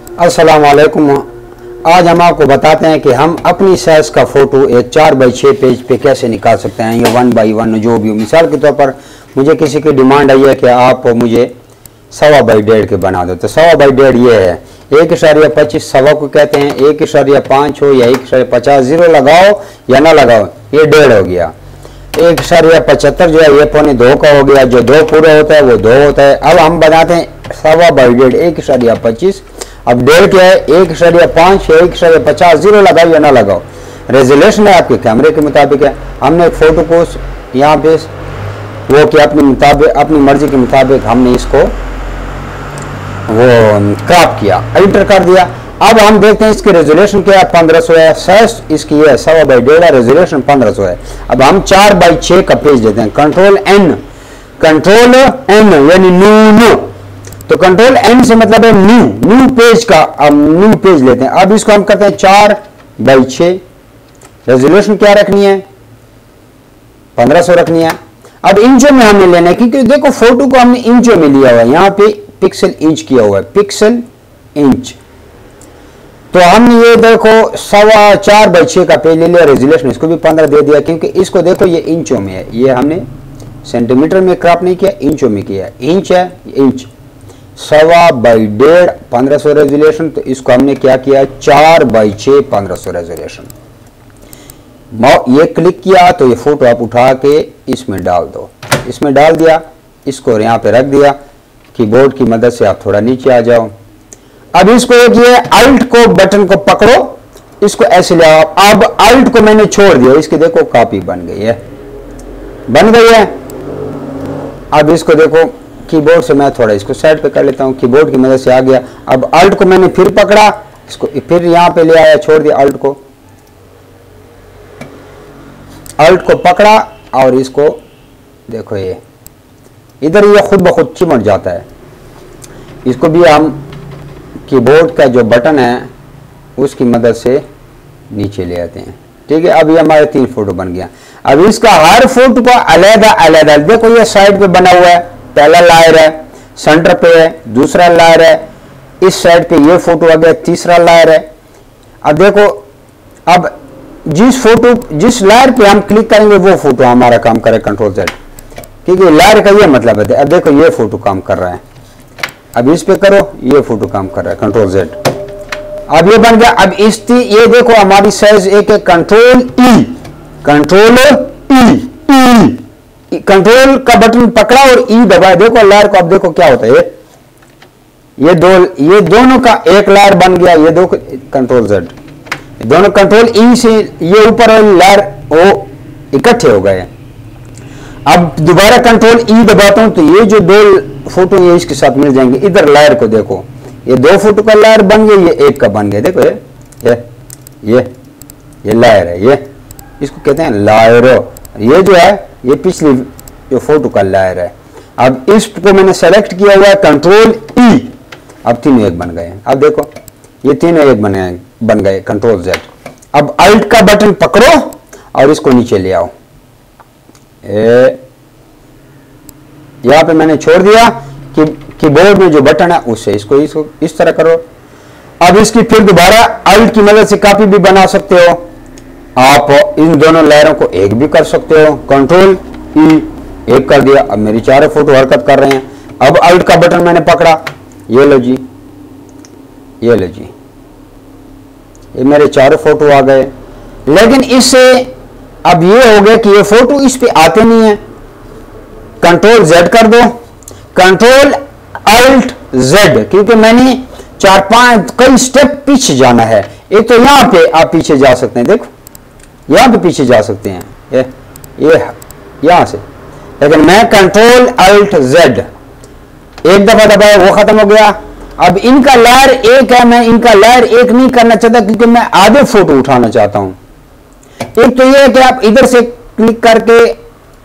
अस्सलाम वालेकुम। आज हम आपको बताते हैं कि हम अपनी साइज का फ़ोटो एक 4x6 पेज पे कैसे निकाल सकते हैं, या 1x1 जो भी हो। मिसाल के तौर पर मुझे किसी की डिमांड आई है कि आप मुझे 1.25 के बना दो, तो 1.25 ये है 1.25 सवा को कहते हैं, 1.5 हो या 1.50, जीरो लगाओ या ना लगाओ, ये 1.5 हो गया। 1.75 जो है ये 1.25 का हो गया, जो 2 पूरा होता है वो 2 होता है। अब हम बनाते हैं 1.25 1.25। अब 1.5 क्या है, 1.5 या 1.50, जीरो लगाओ या ना लगाओ। रेजोल्यूशन है आपके कैमरे के मुताबिक है। हमने एक फ़ोटो को यहाँ पे वो कि अपनी मर्जी के मुताबिक हमने इसको वो क्रॉप किया, एंटर कर दिया। अब हम देखते हैं इसकी रेजोल्यूशन क्या है, 1500 है। साइज इसकी है 1.25, रेजोल्यूशन 1500 है। अब हम 4x6 का पेज देते हैं, कंट्रोल N यानी न्यू। तो कंट्रोल N से मतलब है न्यू पेज का। अब न्यू पेज लेते हैं। अब इसको हम करते हैं 4x6। रेजोल्यूशन क्या रखनी है, 1500 रखनी है। अब इंचों में हमने लेना है, क्योंकि देखो फोटो को हमने इंचों में लिया हुआ है, यहाँ पे पिक्सल इंच किया हुआ है, पिक्सल इंच। तो हमने ये देखो 4x6 का पेज ले लिया, रेजोल्यूशन इसको भी 15 दे दिया, क्योंकि इसको देखो ये इंचों में है, ये हमने सेंटीमीटर में क्रॉप नहीं किया, इंचों में किया। इंच है इंच, 1.25 1500 रेजोल्यूशन। तो इसको हमने क्या किया, 4x6 1500 रेजोल्यूशन। ये क्लिक किया तो ये फोटो आप उठा के इसमें डाल दो, इसमें डाल दिया, इसको यहाँ पे रख दिया। कीबोर्ड की मदद से आप थोड़ा नीचे आ जाओ। अब इसको एक ये अल्ट को बटन को पकड़ो, इसको ऐसे ले आओ। अब अल्ट को मैंने छोड़ दिया, इसकी देखो कॉपी बन गई है, बन गई है। अब इसको देखो कीबोर्ड से मैं थोड़ा इसको साइड पे कर लेता हूँ, कीबोर्ड की मदद से आ गया। अब अल्ट को मैंने फिर पकड़ा, इसको फिर यहाँ पे ले आया, छोड़ दिया अल्ट को, अल्ट को पकड़ा और इसको देखो ये इधर ये खुद ब खुद चिमट जाता है। इसको भी हम कीबोर्ड का जो बटन है उसकी मदद से नीचे ले आते हैं। ठीक है, अब ये हमारे 3 फोटो बन गया। अब इसका हर फोटो को अलग देखो, ये साइड पे बना हुआ है, पहला लायर है, सेंटर पे है, दूसरा लायर है, इस साइड पे ये फोटो आ गया, तीसरा लायर है। अब देखो, अब जिस लायर पे हम क्लिक करेंगे वो फोटो हमारा काम करे, कंट्रोल Z, क्योंकि लायर का ये मतलब है। अब देखो ये फोटो काम कर रहा है, अब इस पे करो, ये फोटो काम कर रहा है, कंट्रोल Z। अब ये बन गया। अब ये देखो हमारी साइज एक है, कंट्रोल कंट्रोल का बटन पकड़ा और ई दबाया, देखो लायर को। अब देखो क्या होता है, ये दोनों का एक लायर बन गया, ये दो कंट्रोल Z, दोनों कंट्रोल ई से ये ऊपर वाली लायर वो इकट्ठे हो गए। अब दोबारा कंट्रोल ई दबाता हूं तो ये जो 2 फोटो ये इसके साथ मिल जाएंगे। इधर लायर को देखो, ये 2 फोटो का लायर बन गया, ये एक का बन गया। देखो ये लायर है, ये इसको कहते हैं लायरो। ये जो है ये पिछली जो फोटो का लायर है। अब इसको मैंने सेलेक्ट किया हुआ है, कंट्रोल ई, अब तीनों एक बन गए। अब देखो ये तीनों एक बन गए, कंट्रोल Z। अब अल्ट का बटन पकड़ो और इसको नीचे ले आओ, यहां पे मैंने छोड़ दिया कि कीबोर्ड में जो बटन है उससे इसको इस तरह करो। अब इसकी फिर दोबारा अल्ट की मदद से कॉपी भी बना सकते हो आप, इन दोनों लेयरों को एक भी कर सकते हो, कंट्रोल ई एक कर दिया। अब मेरी 4 फोटो हरकत कर रहे हैं। अब अल्ट का बटन मैंने पकड़ा, ये लो जी, ये मेरे 4 फोटो आ गए। लेकिन इससे अब ये हो गया कि ये फोटो इस पे आते नहीं है। कंट्रोल Z कर दो, कंट्रोल अल्ट Z, क्योंकि मैंने 4-5 कई स्टेप पीछे जाना है। एक तो यहां पे आप पीछे जा सकते हैं, देखो यहां पे पीछे जा सकते हैं, ये यहां से। लेकिन मैं कंट्रोल अल्ट Z एक दफा दबाया, वो खत्म हो गया। अब इनका लायर एक है, मैं इनका लायर एक नहीं करना चाहता, क्योंकि मैं आधे फोटो उठाना चाहता हूं। एक तो ये है कि आप इधर से क्लिक करके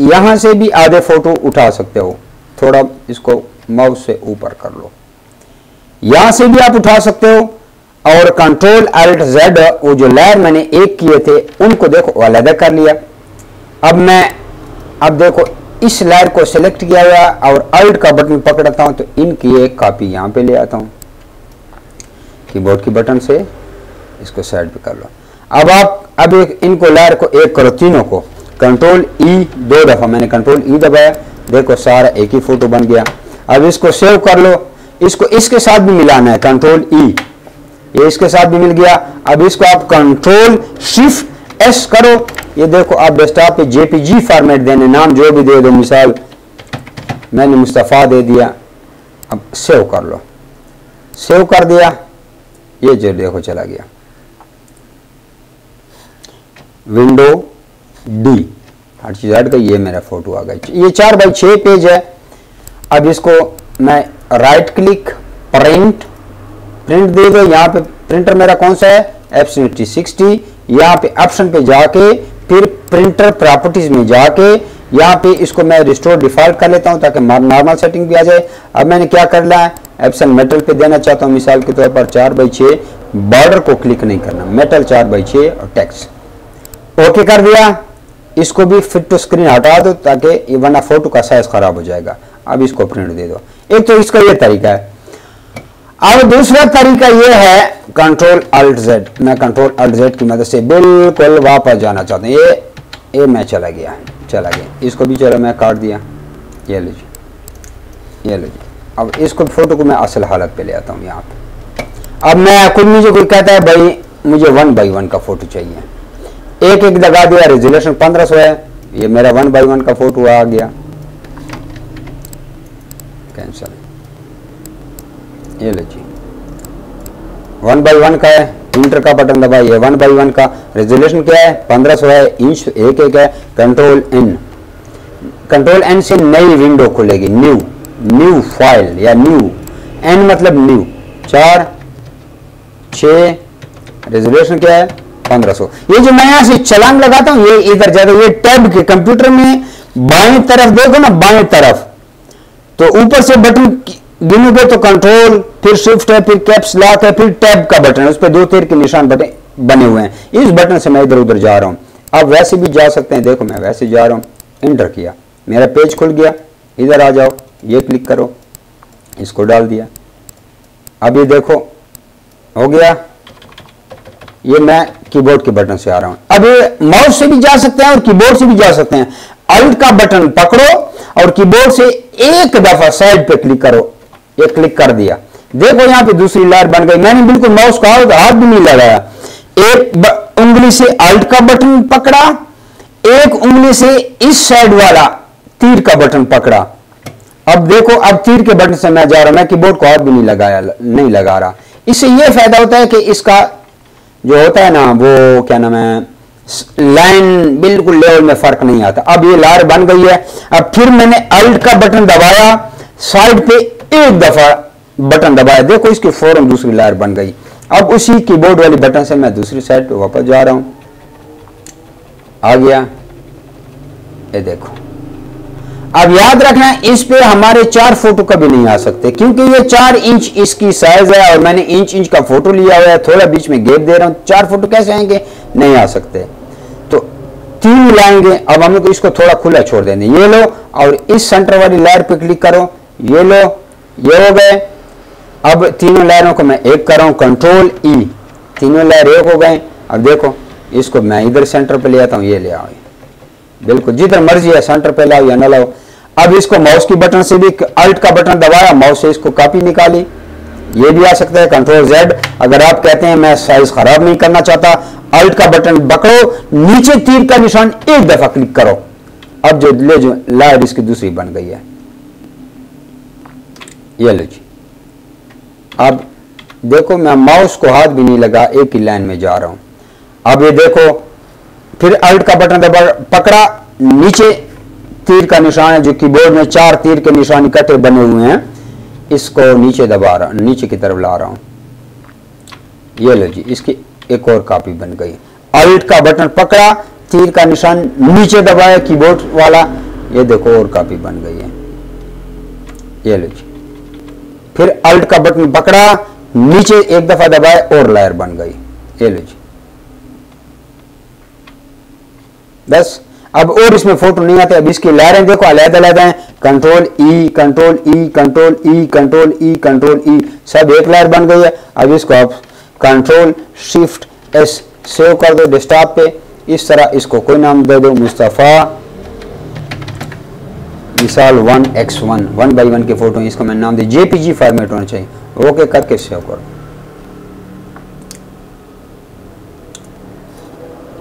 यहां से भी आधे फोटो उठा सकते हो, थोड़ा इसको माउस से ऊपर कर लो, यहां से भी आप उठा सकते हो। और कंट्रोल अल्ट Z वो जो लायर मैंने एक किए थे उनको देखो अलग कर लिया। अब देखो इस लायर को सिलेक्ट किया हुआ और अल्ट का बटन पकड़ता हूं तो इनकी एक कॉपी यहां पे ले आता हूं। कीबोर्ड की बटन से इसको साइड पे कर लो। अब इनको लेयर को एक करो, तीनों को कंट्रोल ई 2 दफा, मैंने कंट्रोल ई दबाया, देखो सारा एक ही फोटो बन गया। अब इसको सेव कर लो, इसको इसके साथ भी मिलाना है, कंट्रोल ई, ये इसके साथ भी मिल गया। अब इसको आप कंट्रोल शिफ्ट एस करो, ये देखो आप डेस्कटॉप पे जेपीजी फॉर्मेट देने, नाम जो भी दे दो, मिसाल मैंने मुस्तफ़ा दे दिया। अब सेव कर लो, सेव कर दिया, ये जो देखो चला गया, विंडो डी, हर चीज हट गई, ये मेरा फोटो आ गई। ये 4x6 पेज है। अब इसको मैं राइट क्लिक प्रिंट दे दो, यहाँ पे प्रिंटर मेरा कौन सा है, F 60, यहाँ पे ऑप्शन पे जाके फिर प्रिंटर प्रॉपर्टीज में जाके यहाँ पे इसको मैं रिस्टोर डिफॉल्ट कर लेता हूँ ताकि नॉर्मल सेटिंग भी आ जाए। अब मैंने क्या कर लिया है, एप्सन मेटल पे देना चाहता हूँ, मिसाल के तौर पर 4x6, बॉर्डर को क्लिक नहीं करना, मेटल 4x6 और टेक्स्ट ओके कर दिया। इसको भी फिट टू स्क्रीन हटा दो ताकि वरना फोटो का साइज खराब हो जाएगा। अब इसको प्रिंट दे दो। एक तो इसका ये तरीका है। अब दूसरा तरीका ये है कंट्रोल अल्ट जेड, मैं कंट्रोल अल्ट जेड की मदद से बिल्कुल वापस जाना चाहता हूँ। ये मैं चला गया, इसको भी चलो मैं काट दिया, ये लो जी, ये लो जी। अब इसको फोटो को मैं असल हालत पे ले आता हूँ यहाँ पे। अब मैं खुद मुझे कोई कहता है भाई मुझे 1x1 का फोटो चाहिए, एक लगा दिया, रेजोल्यूशन 1500 है, ये मेरा 1x1 का फोटो आ गया, कैंसिल, ये लो जी 1x1 का है, इंटर का बटन दबाइए, 1x1 का रेजोल्यूशन क्या है 1500 है, इंच एक है, कंट्रोल एन से नई विंडो खुलेगी, न्यू फाइल या न्यू, एन मतलब न्यू, 4/6, रेजोल्यूशन क्या है 1500। ये जो मैं यहां से छलांग लगाता हूं ये इधर जाता है, ये टैब के कंप्यूटर में बाएं तरफ देखो ना, बाएं तरफ तो ऊपर से बटन गिनोगे तो कंट्रोल, फिर शिफ्ट है, फिर कैप्स लॉक है, फिर टैब का बटन है, उस पर 2 तीर के निशान बने हुए हैं। इस बटन से मैं इधर उधर जा रहा हूं। आप वैसे भी जा सकते हैं, देखो मैं वैसे जा रहा हूं, एंटर किया, मेरा पेज खुल गया, इधर आ जाओ, ये क्लिक करो, इसको डाल दिया। अब ये देखो हो गया, ये मैं कीबोर्ड के बटन से आ रहा हूं। अब ये माउस से भी जा सकते हैं और कीबोर्ड से भी जा सकते हैं। अल्ट का बटन पकड़ो और कीबोर्ड से एक दफा साइड पे क्लिक करो, ये क्लिक कर दिया, देखो यहां पे दूसरी लाइन बन गई। मैंने बिल्कुल माउस का हाथ भी नहीं लगाया, एक उंगली से अल्ट का बटन पकड़ा, एक उंगली से इस साइड वाला तीर का बटन पकड़ा। अब देखो, अब तीर के बटन से मैं जा रहा हूं, मैं कीबोर्ड को हाथ भी नहीं लगा रहा। इससे यह फायदा होता है कि इसका जो होता है ना, वो क्या नाम है, लाइन बिल्कुल लेवल में फर्क नहीं आता। अब ये लार बन गई है। अब फिर मैंने अल्ट का बटन दबाया, साइड पे एक दफा बटन दबाया, देखो इसकी फौरन दूसरी लायर बन गई। अब उसी कीबोर्ड वाली बटन से मैं दूसरी साइड पे वापस जा रहा हूं, आ गया, ये देखो। अब याद रखना इस पे हमारे 4 फोटो कभी नहीं आ सकते क्योंकि ये 4 इंच इसकी साइज है और मैंने इंच का फोटो लिया हुआ है, थोड़ा बीच में गैप दे रहा हूं। 4 फोटो कैसे आएंगे, नहीं आ सकते, तो 3 लाएंगे। अब हम लोग इसको थोड़ा खुला छोड़ देंगे, ये लो और इस सेंटर वाली लायर पे क्लिक करो, ये लो, ये हो गए। अब तीनों लायरों को मैं एक कर रहा हूं, कंट्रोल ई, तीनों लायर एक हो गए। अब देखो इसको मैं इधर सेंटर पे ले आता हूं, ये ले आओ, बिल्कुल जिधर मर्जी है सेंटर पे लाओ या ना लाओ। अब इसको माउस की बटन से भी अल्ट का बटन दबाया, माउस से इसको कॉपी निकाली, ये भी आ सकता है, कंट्रोल जेड। अगर आप कहते हैं मैं साइज खराब नहीं करना चाहता, अल्ट का बटन पकड़ो, नीचे तीर का निशान एक दफा क्लिक करो। अब जो लायर इसकी दूसरी बन गई है, ये लो जी। अब देखो मैं माउस को हाथ भी नहीं लगा, एक ही लाइन में जा रहा हूं। अब ये देखो फिर अल्ट का बटन दबा, पकड़ा, नीचे तीर का निशान है, जो कीबोर्ड में 4 तीर के निशान इकट्ठे बने हुए हैं, इसको नीचे दबा रहा, नीचे की तरफ ला रहा हूं, ये लो जी, इसकी एक और कॉपी बन गई। अल्ट का बटन पकड़ा, तीर का निशान नीचे दबाया कीबोर्ड वाला, ये देखो और कॉपी बन गई है, ये लो जी। फिर अल्ट का बटन पकड़ा, नीचे एक दफा दबाया और लायर बन गई, ये लो जी। बस अब और इसमें फोटो नहीं आते। अब इसकी लायरें देखो अलग अलग हैं, कंट्रोल ई, कंट्रोल ई, कंट्रोल ई, कंट्रोल ई, कंट्रोल ई, सब एक लेयर बन गई है। अब इसको आप कंट्रोल शिफ्ट एस सेव कर दो डेस्कटॉप पे। इस तरह इसको कोई नाम दे दो, मुस्तफ़ा विशाल 1x1, 1x1 के फोटो, इसको मैं नाम दे, जेपीजी फॉर्मेट होना चाहिए। ओके करके सेव करो।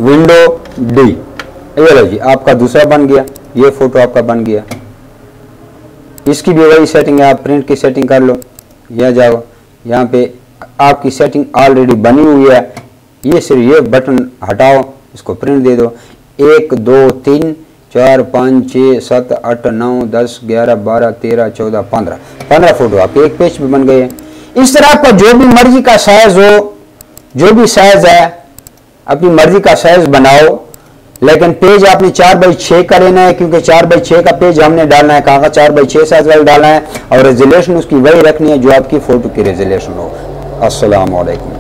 विंडो डी, ये लो जी आपका दूसरा बन गया, ये फोटो आपका बन गया। इसकी भी वही सेटिंग है, आप प्रिंट की सेटिंग कर लो। यह जाओ, यहाँ पे आपकी सेटिंग ऑलरेडी बनी हुई है। ये सिर्फ ये बटन हटाओ, इसको प्रिंट दे दो। 1 2 3 4 5 6 7 8 9 10 11 12 13 14 15 फोटो आपके एक पेज पे बन गए। इस तरह आपका जो भी मर्जी का साइज हो, जो भी साइज है अपनी मर्जी का साइज बनाओ, लेकिन पेज आपने 4x6 का लेना है, क्योंकि 4x6 का पेज हमने डालना है। कहाँ 4x6 साइज वाला डालना है, और रेजोल्यूशन उसकी वही रखनी है जो आपकी फोटो की रेजोल्यूशन हो। अस्सलाम वालेकुम।